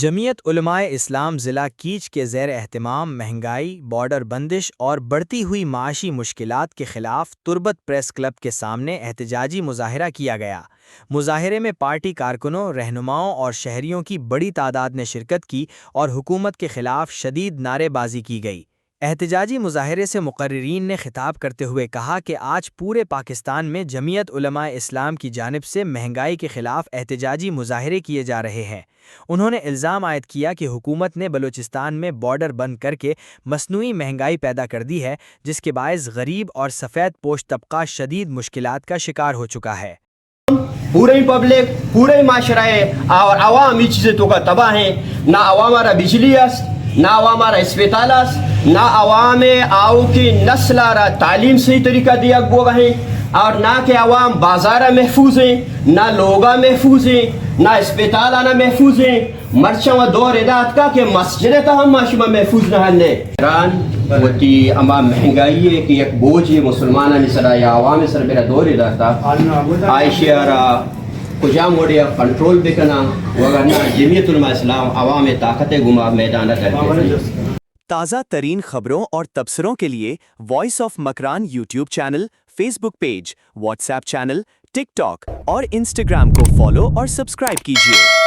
جمعیت علماء اسلام ضلع کیچ کے زیر اہتمام مہنگائی، بارڈر بندش اور بڑھتی ہوئی معاشی مشکلات کے خلاف تربت پریس کلب کے سامنے احتجاجی مظاہرہ کیا گیا۔ مظاہرے میں پارٹی کارکنوں، رہنماؤں اور شہریوں کی بڑی تعداد نے شرکت کی اور حکومت کے خلاف شدید نعرے بازی کی گئی۔ احتجاجی مظاہرے سے مقررین نے خطاب کرتے ہوئے کہا کہ آج پورے پاکستان میں جمعیت علماء اسلام کی جانب سے مہنگائی کے خلاف احتجاجی مظاہرے کیے جا رہے ہیں۔ انہوں نے الزام عائد کیا کہ حکومت نے بلوچستان میں بارڈر بند کر کے مصنوعی مہنگائی پیدا کر دی ہے، جس کے باعث غریب اور سفید پوش طبقہ شدید مشکلات کا شکار ہو چکا ہے۔ پورے پبلک، پورے معاشرہ اور عوام یہ چیزیں تو کا تباہ ہیں۔ نہ عوام را بجلی است، نہ عوام را اسپتال است، نہ عوام آؤ کی نسل را تعلیم صحیح طریقہ دیا گو ہیں، اور نہ کہ عوام بازار محفوظ ہیں، نہ لوگا محفوظ ہیں، نہ اسپتال آنا محفوظ ہیں۔ مرچہ و دور ادات کا کہ مسجد تا ہم معاشمہ محفوظ نہ ہنے۔ ایران وتی اما مہنگائی ہے کہ ایک بوجھ مسلمانہ نسرا یا عوام سر میرا دور اداتا عائشہ را کجا موڑیا کنٹرول بکنا وگرنہ جمعیت علماء اسلام عوام طاقت گما میدان کرتے۔ تازہ ترین خبروں اور تبصروں کے لیے voice of Makran YouTube channel, Facebook page, WhatsApp channel, TikTok اور انسٹاگرام کو فالو اور سبسکرائب کیجیے۔